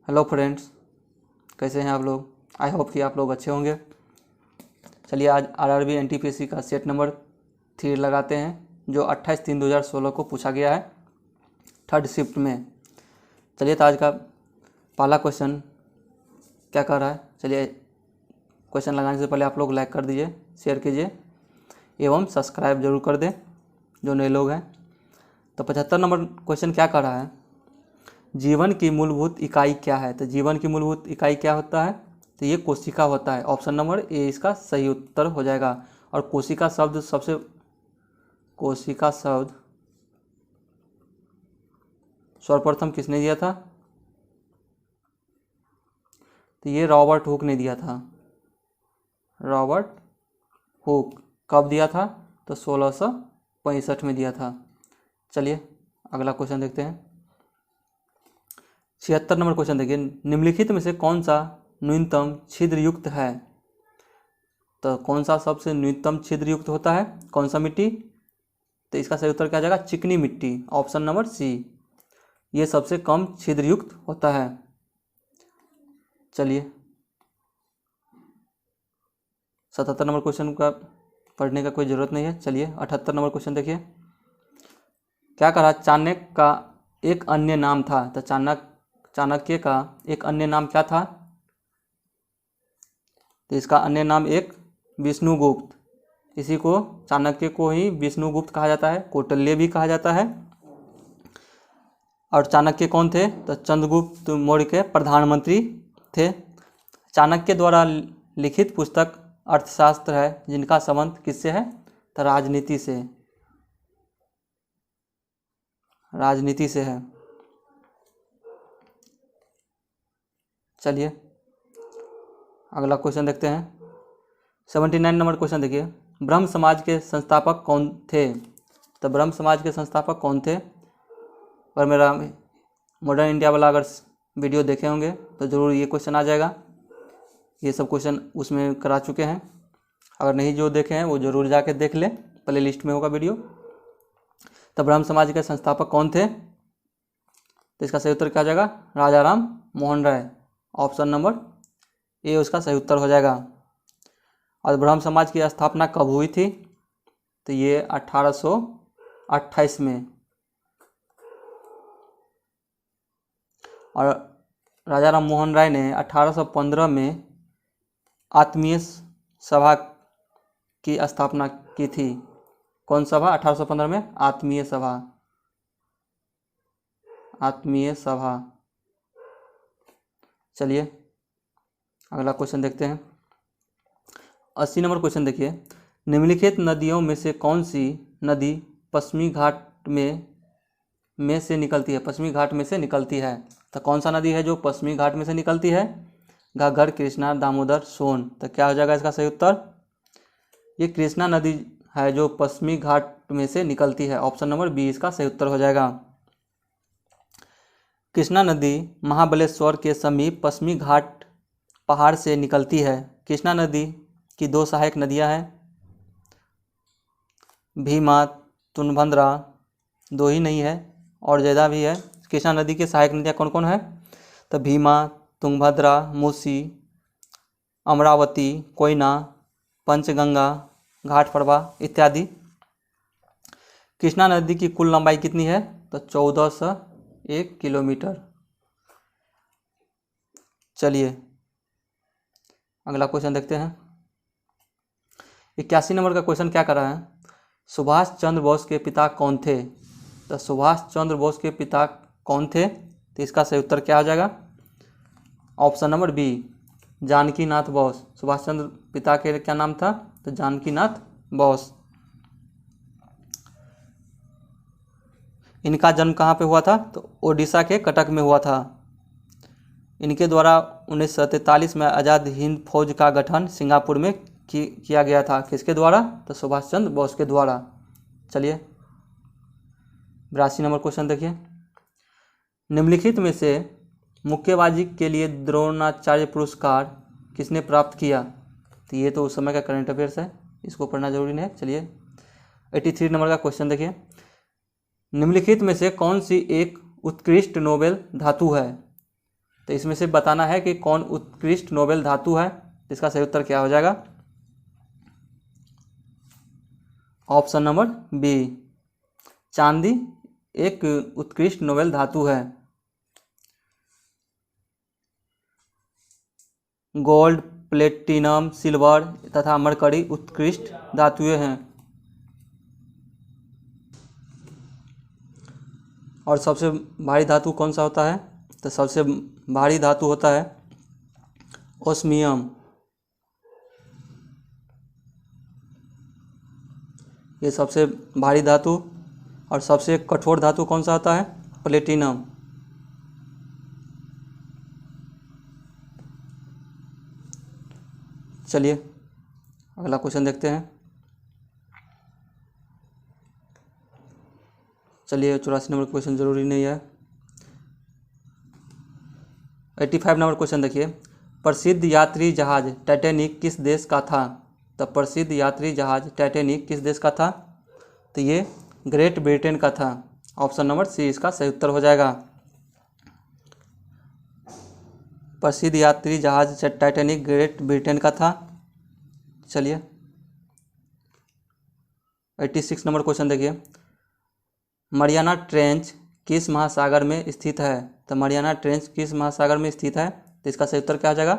Hello friends, कैसे हैं आप लोग। आई होप कि आप लोग अच्छे होंगे। चलिए आज आरआरबी एनटीपीसी का सेट नंबर 3 लगाते हैं जो 28/3/2016 को पूछा गया है थर्ड शिफ्ट में। चलिए तो आज का पहला क्वेश्चन क्या कर रहा है। चलिए क्वेश्चन लगाने से पहले आप लोग लाइक कर दीजिए, शेयर कीजिए एवं सब्सक्राइब जरूर कर दें जो नए लोग हैं। तो 75 नंबर क्वेश्चन क्या कर रहा है, जीवन की मूलभूत इकाई क्या है। तो जीवन की मूलभूत इकाई क्या होता है, तो ये कोशिका होता है। ऑप्शन नंबर ए इसका सही उत्तर हो जाएगा। और कोशिका शब्द सर्वप्रथम किसने दिया था, तो ये रॉबर्ट हुक ने दिया था। रॉबर्ट हुक कब दिया था, तो 1665 में दिया था। चलिए अगला क्वेश्चन देखते हैं। 76 नंबर क्वेश्चन देखिए, निम्नलिखित में से कौन सा न्यूनतम छिद्र युक्त है। तो कौन सा सबसे न्यूनतम छिद्र युक्त होता है, कौन सा मिट्टी, तो इसका सही उत्तर क्या जाएगा, चिकनी मिट्टी। ऑप्शन नंबर सी, ये सबसे कम छिद्र युक्त होता है। चलिए 77 नंबर क्वेश्चन का पढ़ने का कोई ज़रूरत नहीं है। चलिए 78 नंबर क्वेश्चन देखिए, क्या कहा, चाणक्य का एक अन्य नाम था। तो चाणक्य का एक अन्य नाम क्या था, तो इसका अन्य नाम एक विष्णुगुप्त। इसी को चाणक्य को ही विष्णुगुप्त कहा जाता है, कौटिल्य भी कहा जाता है। और चाणक्य कौन थे, तो चंद्रगुप्त मौर्य के प्रधानमंत्री थे। चाणक्य द्वारा लिखित पुस्तक अर्थशास्त्र है जिनका संबंध किससे है, तो राजनीति से है। चलिए अगला क्वेश्चन देखते हैं। 79 नंबर क्वेश्चन देखिए, ब्रह्म समाज के संस्थापक कौन थे। तो ब्रह्म समाज के संस्थापक कौन थे, और मेरा मॉडर्न इंडिया वाला अगर वीडियो देखे होंगे तो ज़रूर ये क्वेश्चन आ जाएगा। ये सब क्वेश्चन उसमें करा चुके हैं, अगर नहीं जो देखे हैं वो ज़रूर जाके देख ले, प्ले लिस्ट में होगा वीडियो। तो ब्रह्म समाज के संस्थापक कौन थे, तो इसका सही उत्तर क्या जाएगा, राजा Ram Mohan Roy. Option number A उसका सही उत्तर हो जाएगा। और ब्रह्म समाज की स्थापना कब हुई थी, तो ये 1828 में। और राजा राम मोहन राय ने 1815 में आत्मीय सभा की स्थापना की थी। कौन सभा, 1815 में आत्मीय सभा। चलिए अगला क्वेश्चन देखते हैं। 80 नंबर क्वेश्चन देखिए, निम्नलिखित नदियों में से कौन सी नदी पश्चिमी घाट में से निकलती है। पश्चिमी घाट में से निकलती है, तो कौन सा नदी है जो पश्चिमी घाट में से निकलती है, घाघर, कृष्णा, दामोदर, सोन। तो क्या हो जाएगा इसका सही उत्तर, ये कृष्णा नदी है जो पश्चिमी घाट में से निकलती है। ऑप्शन नंबर बी इसका सही उत्तर हो जाएगा। कृष्णा नदी महाबलेश्वर के समीप पश्चिमी घाट पहाड़ से निकलती है। कृष्णा नदी की 2 सहायक नदियां हैं, भीमा, तुंगभद्रा। 2 ही नहीं है और ज़्यादा भी है। कृष्णा नदी की सहायक नदियां कौन कौन है, तो भीमा, तुंगभद्रा, मूसी, अमरावती, कोयना, पंचगंगा, घाटप्रभा इत्यादि। कृष्णा नदी की कुल लंबाई कितनी है, तो 1401 किलोमीटर। चलिए अगला क्वेश्चन देखते हैं। 81 नंबर का क्वेश्चन क्या कर रहा है, सुभाष चंद्र बोस के पिता कौन थे। तो सुभाष चंद्र बोस के पिता कौन थे, तो इसका सही उत्तर क्या हो जाएगा, option number B Janaki Nath Bose. Subhash Chandra पिता के क्या नाम था, तो जानकी नाथ बोस। इनका जन्म कहाँ पे हुआ था, तो ओडिशा के कटक में हुआ था। इनके द्वारा 1943 में आज़ाद हिंद फौज का गठन सिंगापुर में किया गया था। किसके द्वारा, तो सुभाष चंद्र बोस के द्वारा। चलिए 82 नंबर क्वेश्चन देखिए, निम्नलिखित में से मुक्केबाजी के लिए द्रोणाचार्य पुरस्कार किसने प्राप्त किया। तो ये तो उस समय का करंट अफेयर्स है, इसको पढ़ना जरूरी नहीं है। चलिए 83 नंबर का क्वेश्चन देखिए, निम्नलिखित में से कौन सी एक उत्कृष्ट नोबेल धातु है। तो इसमें से बताना है कि कौन उत्कृष्ट नोबेल धातु है। इसका सही उत्तर क्या हो जाएगा? ऑप्शन नंबर बी, चांदी एक उत्कृष्ट नोबेल धातु है। गोल्ड, प्लेटिनम, सिल्वर तथा मरकरी उत्कृष्ट धातुएं हैं। और सबसे भारी धातु कौन सा होता है? तो सबसे भारी धातु होता है ओस्मियम। ये सबसे भारी धातु। और सबसे कठोर धातु कौन सा होता है? प्लेटिनम। चलिए अगला क्वेश्चन देखते हैं। चलिए 84 नंबर क्वेश्चन जरूरी नहीं है। 85 नंबर क्वेश्चन देखिए, प्रसिद्ध यात्री जहाज टाइटैनिक किस देश का था? तो प्रसिद्ध यात्री जहाज टाइटैनिक किस देश का था? तो ये ग्रेट ब्रिटेन का था। ऑप्शन नंबर सी इसका सही उत्तर हो जाएगा। प्रसिद्ध यात्री जहाज टाइटैनिक ग्रेट ब्रिटेन का था। चलिए 86 नंबर क्वेश्चन देखिए, मरियाना ट्रेंच किस महासागर में स्थित है? तो मरियाना ट्रेंच किस महासागर में स्थित है? तो इसका सही उत्तर क्या हो जाएगा?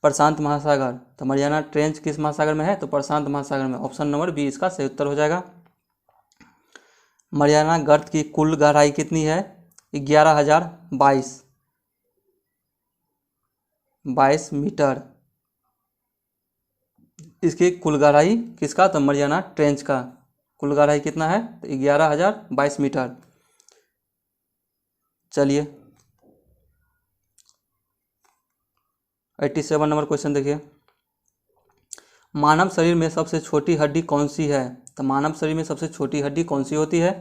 प्रशांत महासागर। तो मरियाना ट्रेंच किस महासागर में है? तो प्रशांत महासागर में। ऑप्शन नंबर बी इसका सही उत्तर हो जाएगा। मरियाना गर्त की कुल गहराई कितनी है? 11,022 मीटर। इसकी कुल गहराई किसका? तो मरियाना ट्रेंच का कुल गहराई कितना है? तो 11,022 मीटर। चलिए 87 नंबर क्वेश्चन देखिए, मानव शरीर में सबसे छोटी हड्डी कौन सी है? तो मानव शरीर में सबसे छोटी हड्डी कौन सी होती है?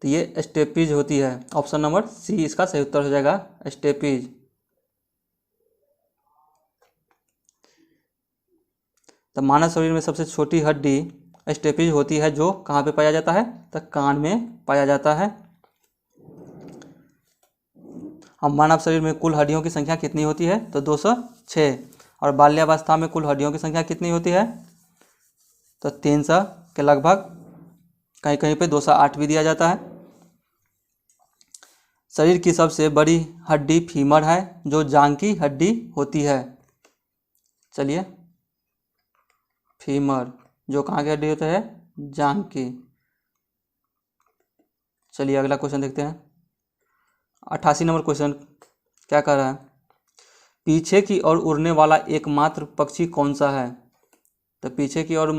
तो ये स्टेपीज होती है। ऑप्शन नंबर सी इसका सही उत्तर हो जाएगा, स्टेपीज। तो मानव शरीर में सबसे छोटी हड्डी स्टेपीज होती है, जो कहाँ पे पाया जाता है? तो कान में पाया जाता है। अब मानव शरीर में कुल हड्डियों की संख्या कितनी होती है? तो 206। और बाल्यावस्था में कुल हड्डियों की संख्या कितनी होती है? तो 300 के लगभग, कहीं कहीं पे 208 भी दिया जाता है। शरीर की सबसे बड़ी हड्डी फीमर है, जो जांघ की हड्डी होती है। चलिए फीमर जो कहाँ की हड्डी होता है? जांघ की। चलिए अगला क्वेश्चन देखते हैं। 88 नंबर क्वेश्चन क्या कह रहा है, पीछे की ओर उड़ने वाला एकमात्र पक्षी कौन सा है? तो पीछे की ओर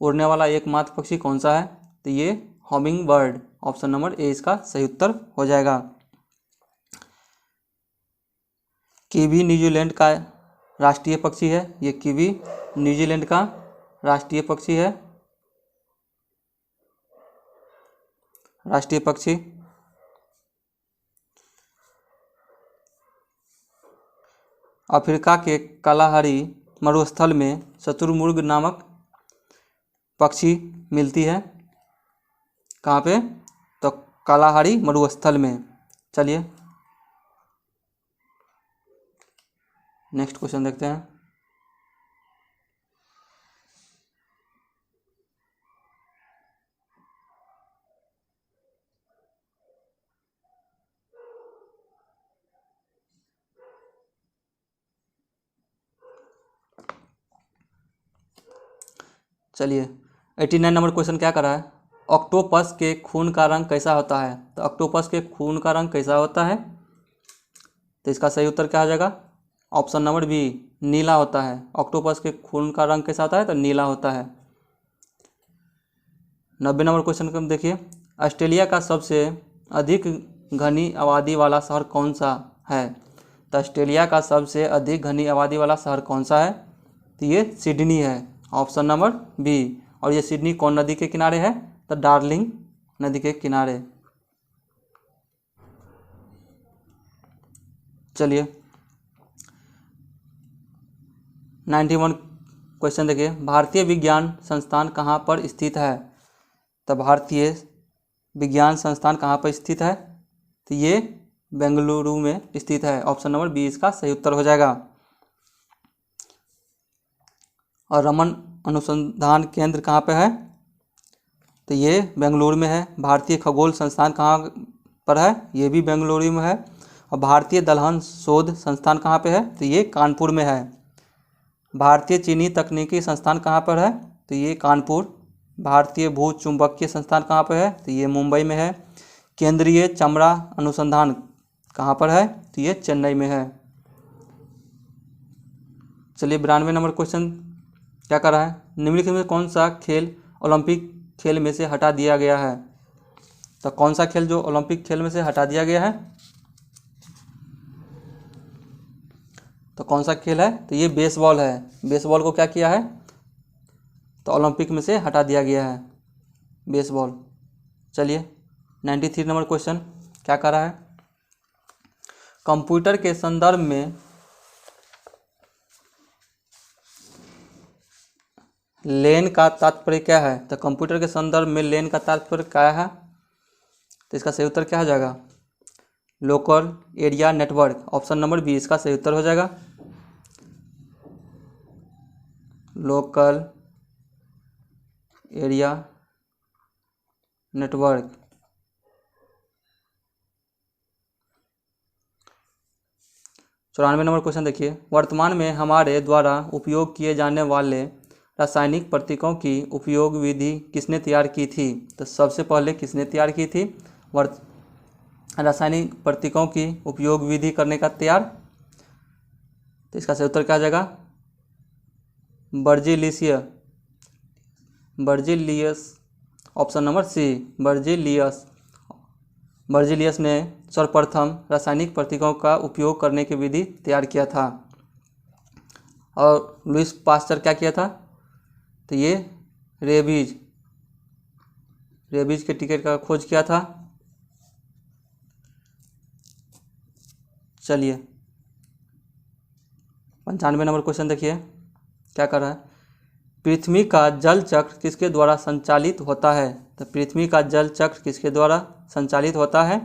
उड़ने वाला एकमात्र पक्षी कौन सा है? तो ये humming bird. Option number A इसका सही उत्तर हो जाएगा। कीवी न्यूजीलैंड का राष्ट्रीय पक्षी है। ये कीवी न्यूजीलैंड का राष्ट्रीय पक्षी है। राष्ट्रीय पक्षी। अफ्रीका के कालाहारी मरुस्थल में शुतुरमुर्ग नामक पक्षी मिलती है। कहाँ पे? तो कालाहारी मरुस्थल में। चलिए नेक्स्ट क्वेश्चन देखते हैं। चलिए 89 नंबर क्वेश्चन क्या कर रहा है, ऑक्टोपस के खून का रंग कैसा होता है? तो ऑक्टोपस के खून का रंग कैसा होता है? तो इसका सही उत्तर क्या हो जाएगा? ऑप्शन नंबर बी, नीला होता है। ऑक्टोपस के खून का रंग कैसा होता है? तो नीला होता है। 90 नंबर क्वेश्चन को देखिए, ऑस्ट्रेलिया का सबसे अधिक घनी आबादी वाला शहर कौन सा है? तो ऑस्ट्रेलिया का सबसे अधिक घनी आबादी वाला शहर कौन सा है? तो ये सिडनी है। Option number B. और ये सिडनी कौन नदी के किनारे है? तो डार्लिंग नदी के किनारे। चलिए 91 क्वेश्चन देखिए, भारतीय विज्ञान संस्थान कहाँ पर स्थित है? तो भारतीय विज्ञान संस्थान कहाँ पर स्थित है? तो ये बेंगलुरु में स्थित है। ऑप्शन नंबर बी इसका सही उत्तर हो जाएगा। और रमन अनुसंधान केंद्र कहाँ पे है? तो ये बेंगलुरु में है। भारतीय खगोल संस्थान कहाँ पर है? ये भी बेंगलुरु में है। और भारतीय दलहन शोध संस्थान कहाँ पे है? तो ये कानपुर में है। भारतीय चीनी तकनीकी संस्थान कहाँ पर है? तो ये कानपुर। भारतीय भू चुंबकीय संस्थान कहाँ पर है? तो ये मुंबई में है। केंद्रीय चमड़ा अनुसंधान कहाँ पर है? तो ये चेन्नई में है। चलिए 92 नंबर क्वेश्चन क्या कर रहा है? निम्नलिखित में कौन सा खेल ओलंपिक खेल में से हटा दिया गया है? तो कौन सा खेल जो ओलंपिक खेल में से हटा दिया गया है? तो कौन सा खेल है? तो ये बेसबॉल है। बेसबॉल को क्या किया है? तो ओलंपिक में से हटा दिया गया है बेसबॉल। चलिए 93 नंबर क्वेश्चन क्या कर रहा है? कंप्यूटर के संदर्भ में लेन का तात्पर्य क्या है? तो कंप्यूटर के संदर्भ में लेन का तात्पर्य क्या है? तो इसका सही उत्तर क्या हो जाएगा? Local area network. Option number B इसका सही उत्तर हो जाएगा। Local area network. चौरानवे नंबर क्वेश्चन देखिए, वर्तमान में हमारे द्वारा उपयोग किए जाने वाले रासायनिक प्रतीकों की उपयोग विधि किसने तैयार की थी? तो सबसे पहले किसने तैयार की थी रासायनिक प्रतीकों की उपयोग विधि करने का तैयार? तो इसका सही उत्तर क्या आ जाएगा? Berzelius. Option number C Berzelius ने सर्वप्रथम रासायनिक प्रतीकों का उपयोग करने की विधि तैयार किया था। और लुईस पास्चर क्या किया था? तो ये रेबीज के टीके का खोज किया था। चलिए 95 नंबर क्वेश्चन देखिए क्या कर रहा है? पृथ्वी का जल चक्र किसके द्वारा संचालित होता है? तो पृथ्वी का जल चक्र किसके द्वारा संचालित होता है?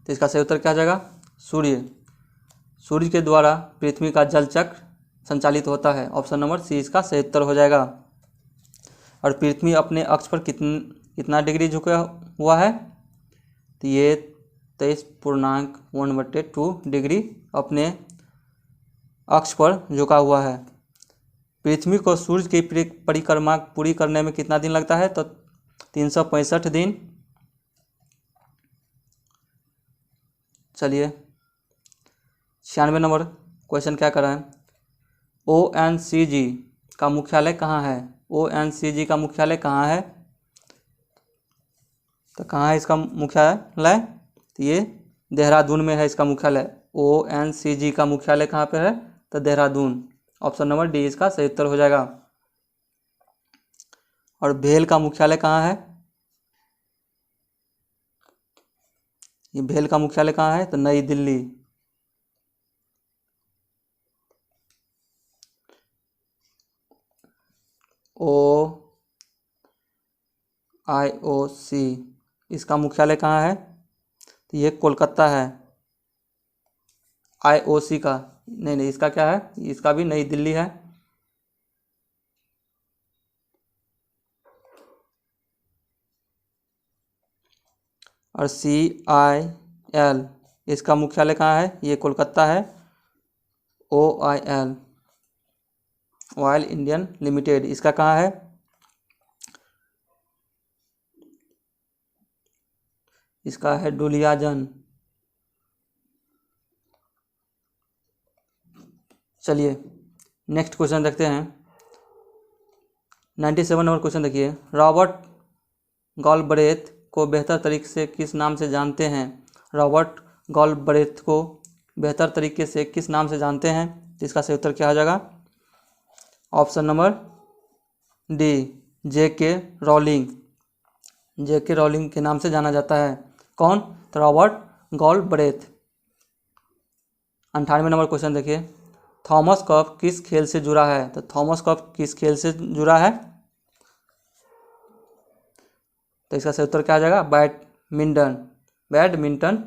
तो इसका सही उत्तर क्या आ जाएगा? सूर्य के द्वारा पृथ्वी का जल चक्र संचालित होता है। ऑप्शन नंबर सी इसका सही उत्तर हो जाएगा। और पृथ्वी अपने अक्ष पर कितना डिग्री झुका हुआ है? तो ये 23.1/2 डिग्री अपने अक्ष पर झुका हुआ है। पृथ्वी को सूर्य की परिक्रमा पूरी करने में कितना दिन लगता है? तो 365 दिन। चलिए 96 नंबर क्वेश्चन क्या कर रहा है? ONCG का मुख्यालय कहाँ है? ONCG का मुख्यालय कहाँ है? तो कहाँ है इसका मुख्यालय? तो ये देहरादून में है इसका मुख्यालय। ONCG का मुख्यालय कहाँ पे है? तो देहरादून। ऑप्शन नंबर डी इसका सही उत्तर हो जाएगा। और भेल का मुख्यालय कहाँ है? ये भेल का मुख्यालय कहाँ है? तो नई दिल्ली। OIOC इसका मुख्यालय कहाँ है? तो ये कोलकाता है। IOC का नहीं, इसका क्या है? इसका भी नई दिल्ली है। और CIL इसका मुख्यालय कहाँ है? ये कोलकाता है। OIL ऑयल इंडियन लिमिटेड इसका कहाँ है? इसका है डुलियाजन। चलिए नेक्स्ट क्वेश्चन देखते हैं। 97 नंबर क्वेश्चन देखिए, रॉबर्ट गॉलब्रेथ को बेहतर तरीके से किस नाम से जानते हैं? रॉबर्ट गॉलब्रेथ को बेहतर तरीके से किस नाम से जानते हैं? तो इसका सही उत्तर क्या हो जाएगा? Option number D JK Rowling. JK Rowling के नाम से जाना जाता है। कौन? तो रॉबर्ट गॉलब्रेथ। 98 नंबर क्वेश्चन देखिए, थॉमस कप किस खेल से जुड़ा है? तो थॉमस कप किस खेल से जुड़ा है? तो इसका सही उत्तर क्या आ जाएगा? बैडमिंटन। बैडमिंटन।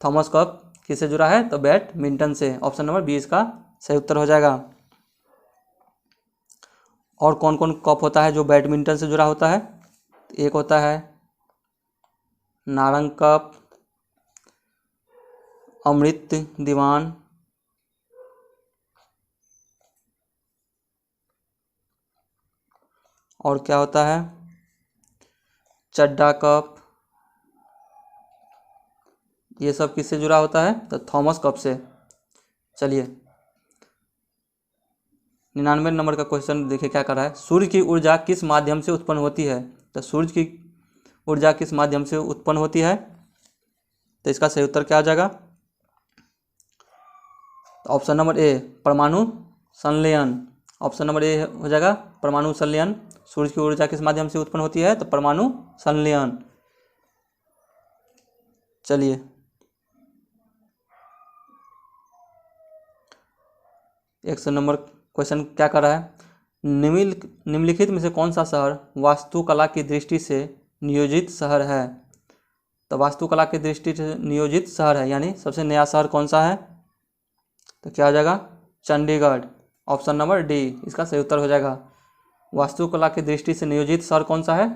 थॉमस कप किससे जुड़ा है? तो बैडमिंटन से। ऑप्शन नंबर बी इसका सही उत्तर हो जाएगा। और कौन कौन कप होता है जो बैडमिंटन से जुड़ा होता है? एक होता है नारंग कप, अमृत दीवान, और क्या होता है चड्डा कप। ये सब किससे जुड़ा होता है? तो थॉमस कप से। चलिए 99 नंबर का क्वेश्चन देखिए क्या कर रहा है। सूर्य की ऊर्जा किस माध्यम से उत्पन्न होती है? तो सूर्य की ऊर्जा किस माध्यम से उत्पन्न होती है? तो इसका सही उत्तर क्या आ जाएगा? ऑप्शन नंबर ए परमाणु संलयन। ऑप्शन नंबर ए हो जाएगा परमाणु संलयन। सूर्य की ऊर्जा किस माध्यम से उत्पन्न होती है? तो परमाणु संलयन। चलिए 100 नंबर क्वेश्चन क्या कर रहा है। निम्नलिखित में से कौन सा शहर वास्तुकला की दृष्टि से नियोजित शहर है? तो वास्तुकला की दृष्टि से नियोजित शहर है यानी सबसे नया शहर कौन सा है? तो क्या हो जाएगा? चंडीगढ़। ऑप्शन नंबर डी इसका सही उत्तर हो जाएगा। वास्तुकला की दृष्टि से नियोजित शहर कौन सा है?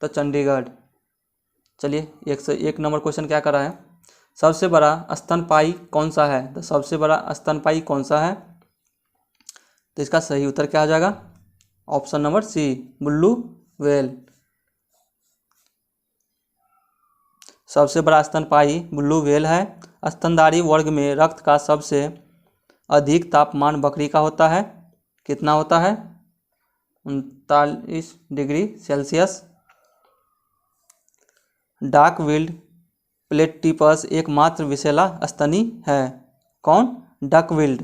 तो चंडीगढ़। चलिए 101 नंबर क्वेश्चन क्या कर रहा है। सबसे बड़ा स्तनपायी कौन सा है? तो सबसे बड़ा स्तनपायी कौन सा है? तो इसका सही उत्तर क्या आ जाएगा? Option number C blue whale. सबसे बड़ा स्तनपायी ब्लू व्हेल है। स्तनधारी वर्ग में रक्त का सबसे अधिक तापमान बकरी का होता है। कितना होता है? 39 degree Celsius. Duck billed platypus एकमात्र विषैला स्तनी है। कौन? Duck wild.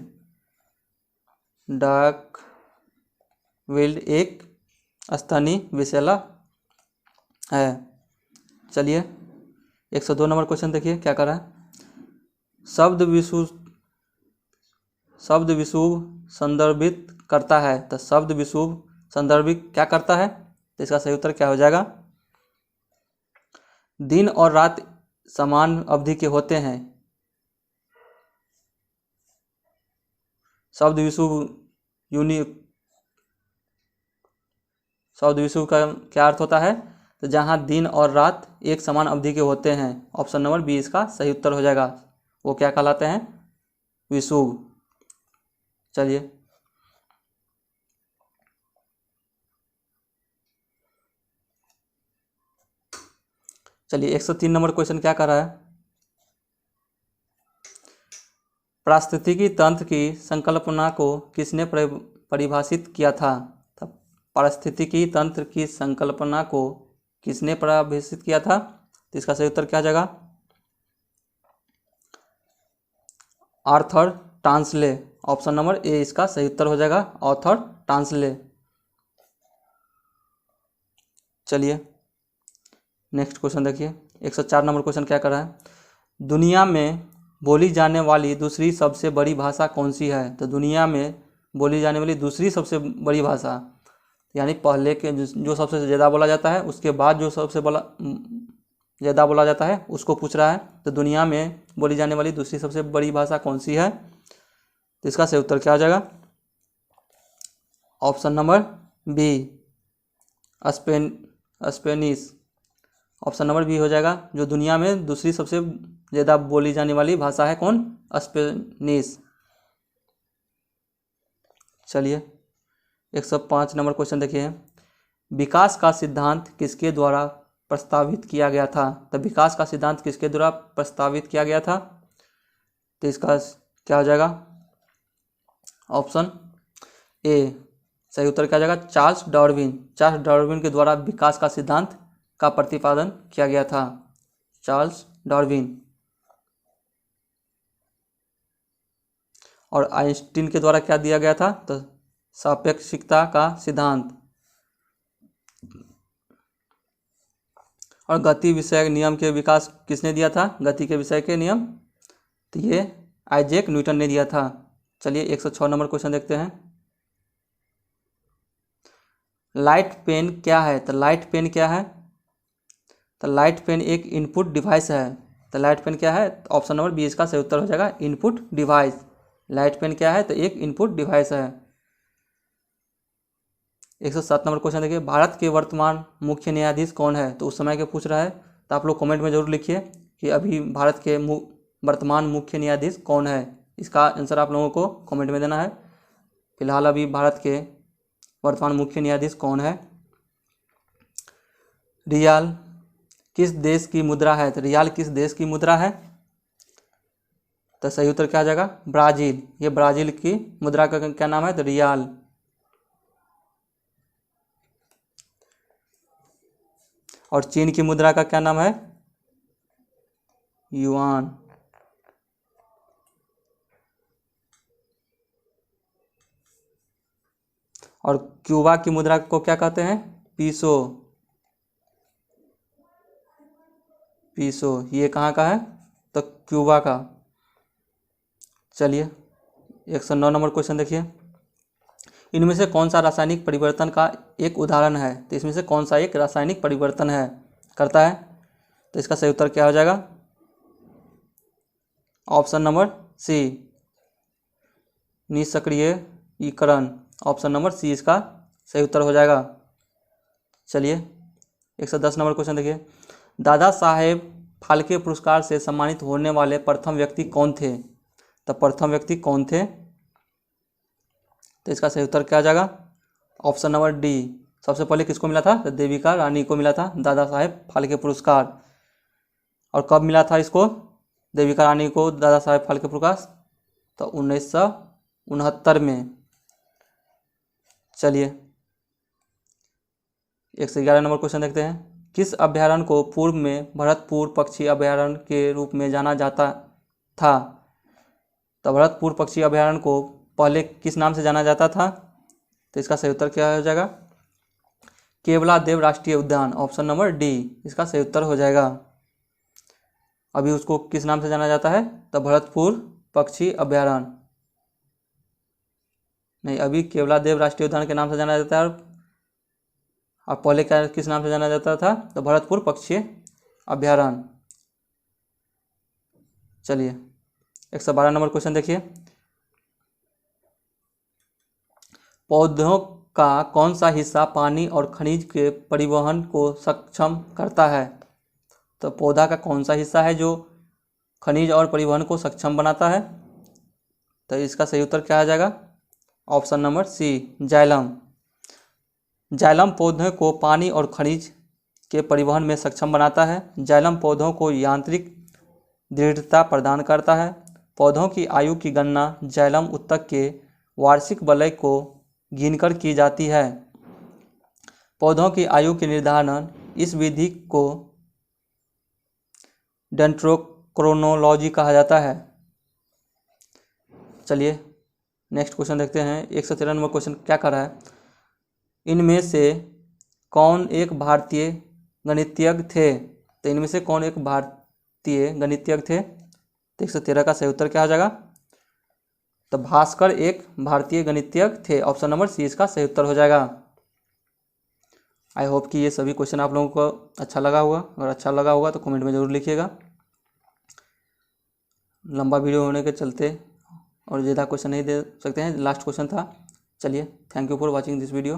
डार्क विल्ड एक स्तनी विषैला है। चलिए 102 नंबर क्वेश्चन देखिए क्या कर रहा है। शब्द विशुभ संदर्भित करता है। तो शब्द विशुभ संदर्भित क्या करता है? तो इसका सही उत्तर क्या हो जाएगा? दिन और रात समान अवधि के होते हैं। शब्द विशुभ का क्या अर्थ होता है? तो जहाँ दिन और रात एक समान अवधि के होते हैं। ऑप्शन नंबर बी इसका सही उत्तर हो जाएगा। वो क्या कहलाते हैं? विशुभ। चलिए 103 नंबर क्वेश्चन क्या कर रहा है। पारिस्थितिकी तंत्र की संकल्पना को किसने परिभाषित किया था? तो पारिस्थितिकी तंत्र की संकल्पना को किसने परिभाषित किया था? तो इसका सही उत्तर क्या आ जाएगा? Arthur Tansley. Option number A इसका सही उत्तर हो जाएगा आर्थर टांसले। चलिए नेक्स्ट क्वेश्चन देखिए 104 नंबर क्वेश्चन क्या कर रहा है। दुनिया में बोली जाने वाली दूसरी सबसे बड़ी भाषा कौन सी है? तो दुनिया में बोली जाने वाली दूसरी सबसे बड़ी भाषा यानी पहले के जो सबसे ज़्यादा बोला जाता है उसके बाद जो सबसे ज़्यादा बोला जाता है उसको पूछ रहा है। तो दुनिया में बोली जाने वाली दूसरी सबसे बड़ी भाषा कौन सी है? तो इसका सही उत्तर क्या आ जाएगा? Option number B Spanish. Option number B हो जाएगा। जो दुनिया में दूसरी सबसे ज़्यादा बोली जाने वाली भाषा है कौन? स्पेनिश। चलिए 105 नंबर क्वेश्चन देखिए। विकास का सिद्धांत किसके द्वारा प्रस्तावित किया गया था? तो विकास का सिद्धांत किसके द्वारा प्रस्तावित किया गया था? तो इसका क्या हो जाएगा? ऑप्शन ए सही उत्तर क्या हो जाएगा? चार्ल्स डार्विन के द्वारा विकास का सिद्धांत का प्रतिपादन किया गया था। Charles Darwin. और आइंस्टीन के द्वारा क्या दिया गया था? तो सापेक्षिकता का सिद्धांत। और गति विषय नियम के विकास किसने दिया था? गति के विषय के नियम तो ये आइजैक न्यूटन ने दिया था। चलिए 106 नंबर क्वेश्चन देखते हैं। लाइट पेन क्या है? तो लाइट पेन क्या है? तो लाइट पेन एक इनपुट डिवाइस है। तो लाइट पेन क्या है? तो ऑप्शन नंबर बी इसका सही उत्तर हो जाएगा, इनपुट डिवाइस। लाइट पेन क्या है? तो एक इनपुट डिवाइस है। 107 नंबर क्वेश्चन देखिए, भारत के वर्तमान मुख्य न्यायाधीश कौन है? तो उस समय के पूछ रहा है, तो आप लोग कमेंट में जरूर लिखिए कि अभी भारत के वर्तमान मुख्य न्यायाधीश कौन है। इसका आंसर आप लोगों को कमेंट में देना है। फिलहाल अभी भारत के वर्तमान मुख्य न्यायाधीश कौन है? रियाल किस देश की मुद्रा है? तो रियाल किस देश की मुद्रा है? तो सही उत्तर क्या आ जाएगा? ब्राजील। ये ब्राजील की मुद्रा का क्या नाम है? तो रियाल। और चीन की मुद्रा का क्या नाम है? युआन। और क्यूबा की मुद्रा को क्या कहते हैं? पीसो। पीसो ये कहाँ का है? तो क्यूबा का। चलिए 109 नंबर क्वेश्चन देखिए, इनमें से कौन सा रासायनिक परिवर्तन का एक उदाहरण है? तो इसमें से कौन सा एक रासायनिक परिवर्तन है करता है? तो इसका सही उत्तर क्या हो जाएगा? ऑप्शन नंबर सी, निष्क्रियीकरण। ऑप्शन नंबर सी इसका सही उत्तर हो जाएगा। चलिए 110 नंबर क्वेश्चन देखिए, दादा साहेब फाल्के पुरस्कार से सम्मानित होने वाले प्रथम व्यक्ति कौन थे? तो प्रथम व्यक्ति कौन थे? तो इसका सही उत्तर क्या आ जाएगा? Option number D. सबसे पहले किसको मिला था? तो देविका रानी को मिला था दादा साहेब फाल्के पुरस्कार। और कब मिला था इसको, देविका रानी को, दादा साहेब फाल्के पुरस्कार? तो 1969 में। चलिए 111 नंबर क्वेश्चन देखते हैं, किस अभयारण्य को पूर्व में भरतपुर पक्षी अभयारण्य के रूप में जाना जाता था? तो भरतपुर पक्षी अभयारण्य को पहले किस नाम से जाना जाता था? तो इसका सही उत्तर क्या हो जाएगा? केवलादेव राष्ट्रीय उद्यान। ऑप्शन नंबर डी इसका सही उत्तर हो जाएगा। अभी उसको किस नाम से जाना जाता है? तो भरतपुर पक्षी अभयारण्य नहीं, अभी केवलादेव राष्ट्रीय उद्यान के नाम से जाना जाता है। और पहले क्या किस नाम से जाना जाता था? तो भरतपुर पक्षी अभयारण्य। चलिए 112 नंबर क्वेश्चन देखिए, पौधों का कौन सा हिस्सा पानी और खनिज के परिवहन को सक्षम करता है? तो पौधा का कौन सा हिस्सा है जो खनिज और परिवहन को सक्षम बनाता है? तो इसका सही उत्तर क्या आ जाएगा? Option number C, xylem. Xylem पौधों को पानी और खनिज के परिवहन में सक्षम बनाता है। जाइलम पौधों को यांत्रिक दृढ़ता प्रदान करता है। पौधों की आयु की गणना जाइलम उत्तक के वार्षिक वलय को गिनकर की जाती है। पौधों की आयु के निर्धारण इस विधि को डेंड्रोक्रोनोलॉजी कहा जाता है। चलिए नेक्स्ट क्वेश्चन देखते हैं, 113 नंबर क्वेश्चन क्या कर रहा है, इनमें से कौन एक भारतीय गणितज्ञ थे? तो इनमें से कौन एक भारतीय गणितज्ञ थे? तो 113 का सही उत्तर क्या आ जाएगा? तो भास्कर एक भारतीय गणितज्ञ थे। ऑप्शन नंबर सी इसका सही उत्तर हो जाएगा। आई होप कि ये सभी क्वेश्चन आप लोगों को अच्छा लगा होगा। अगर अच्छा लगा होगा तो कमेंट में ज़रूर लिखिएगा। लंबा वीडियो होने के चलते और ज़्यादा क्वेश्चन नहीं दे सकते हैं, लास्ट क्वेश्चन था। चलिए thank you for watching this video.